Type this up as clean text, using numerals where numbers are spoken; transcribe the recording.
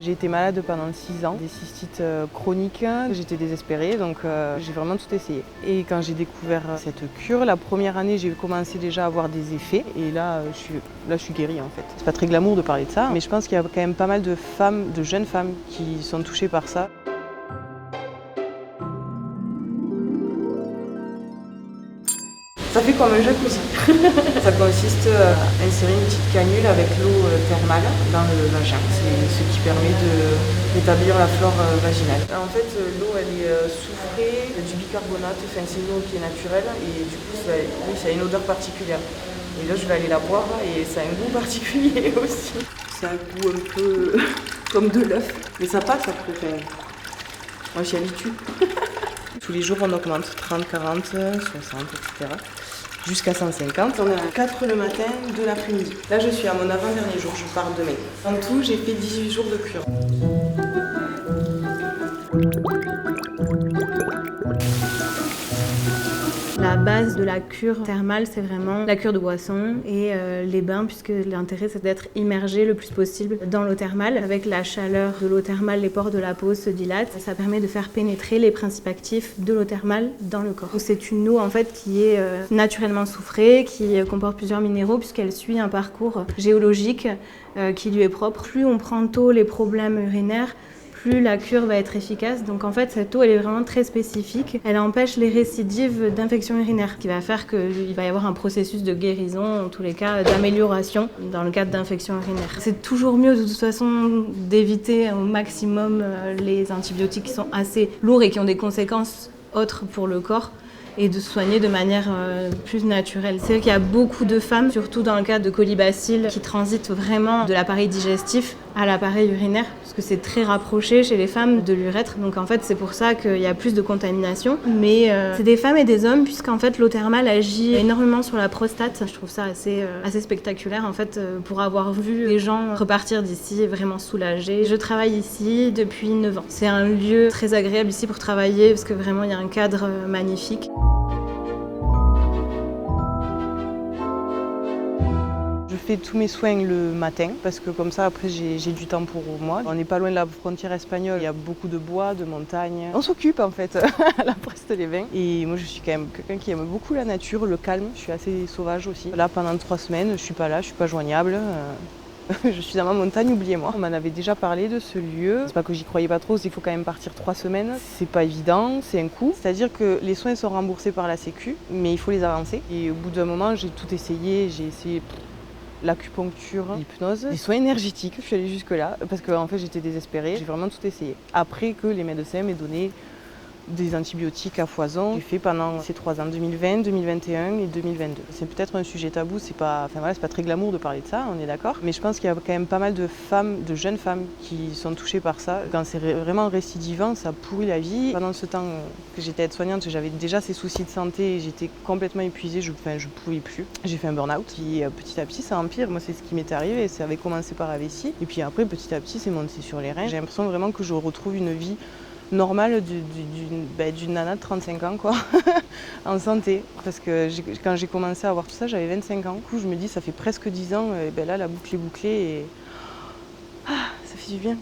J'ai été malade pendant 6 ans, des cystites chroniques, j'étais désespérée, donc j'ai vraiment tout essayé. Et quand j'ai découvert cette cure, la première année j'ai commencé déjà à avoir des effets et là je suis guérie en fait. C'est pas très glamour de parler de ça, mais je pense qu'il y a quand même pas mal de femmes, de jeunes femmes qui sont touchées par ça. Ça fait comme un jacuzzi. Ça consiste à insérer une petite canule avec l'eau thermale dans le vagin. C'est ce qui permet d'établir la flore vaginale. En fait, l'eau elle est soufrée, du bicarbonate, enfin, c'est une eau qui est naturelle et du coup ça a une odeur particulière. Et là je vais aller la boire et ça a un goût particulier aussi. C'est un goût un peu comme de l'œuf, mais ça passe après. Enfin, moi j'y habitue. Tous les jours on augmente 30, 40, 60, etc. Jusqu'à 150. On est à 4 le matin, 2 l'après-midi. Là je suis à mon avant-dernier jour, je pars demain. En tout j'ai fait 18 jours de cure. La base de la cure thermale, c'est vraiment la cure de boisson et les bains, puisque l'intérêt c'est d'être immergé le plus possible dans l'eau thermale. Avec la chaleur de l'eau thermale, les pores de la peau se dilatent. Ça permet de faire pénétrer les principes actifs de l'eau thermale dans le corps. C'est une eau en fait qui est naturellement soufrée, qui comporte plusieurs minéraux puisqu'elle suit un parcours géologique qui lui est propre. Plus on prend tôt les problèmes urinaires, plus la cure va être efficace. Donc en fait, cette eau, elle est vraiment très spécifique. Elle empêche les récidives d'infections urinaires, ce qui va faire qu'il va y avoir un processus de guérison, en tous les cas d'amélioration dans le cadre d'infections urinaires. C'est toujours mieux de toute façon d'éviter au maximum les antibiotiques qui sont assez lourds et qui ont des conséquences autres pour le corps, et de se soigner de manière plus naturelle. C'est vrai qu'il y a beaucoup de femmes, surtout dans le cas de colibacilles, qui transitent vraiment de l'appareil digestif à l'appareil urinaire, parce que c'est très rapproché chez les femmes de l'urètre. Donc en fait, c'est pour ça qu'il y a plus de contamination. Mais c'est des femmes et des hommes, puisqu'en fait, l'eau thermale agit énormément sur la prostate. Je trouve ça assez spectaculaire, en fait, pour avoir vu les gens repartir d'ici vraiment soulagés. Je travaille ici depuis 9 ans. C'est un lieu très agréable ici pour travailler, parce que vraiment, il y a un cadre magnifique. Je fais tous mes soins le matin parce que comme ça après j'ai du temps pour moi. On n'est pas loin de la frontière espagnole, il y a beaucoup de bois, de montagnes. On s'occupe en fait à la Brest-les-Bains. Et moi je suis quand même quelqu'un qui aime beaucoup la nature, le calme. Je suis assez sauvage aussi. Là pendant 3 semaines, je suis pas là, je suis pas joignable. Je suis dans ma montagne, oubliez-moi. On m'en avait déjà parlé de ce lieu. C'est pas que j'y croyais pas trop, il faut quand même partir 3 semaines. C'est pas évident, c'est un coût. C'est-à-dire que les soins sont remboursés par la Sécu, mais il faut les avancer. Et au bout d'un moment, j'ai tout essayé. J'ai essayé l'acupuncture, l'hypnose, les soins énergétiques. Je suis allée jusque là parce que en fait j'étais désespérée. J'ai vraiment tout essayé. Après que les médecins m'aient donné des antibiotiques à foison. J'ai fait pendant ces 3 ans, 2020, 2021 et 2022. C'est peut-être un sujet tabou, c'est pas très glamour de parler de ça, on est d'accord. Mais je pense qu'il y a quand même pas mal de femmes, de jeunes femmes qui sont touchées par ça. Quand c'est vraiment récidivant, ça pourrit la vie. Pendant ce temps que j'étais aide-soignante, j'avais déjà ces soucis de santé et j'étais complètement épuisée, je pouvais plus. J'ai fait un burn-out. Puis petit à petit, ça empire. Moi, c'est ce qui m'est arrivé. Ça avait commencé par la vessie. Et puis après, petit à petit, c'est monté sur les reins. J'ai l'impression vraiment que je retrouve une vie normale d'une nana de 35 ans quoi, en santé. Parce que quand j'ai commencé à avoir tout ça, j'avais 25 ans. Du coup, je me dis, ça fait presque 10 ans, et là, la boucle est bouclée et ça fait du bien.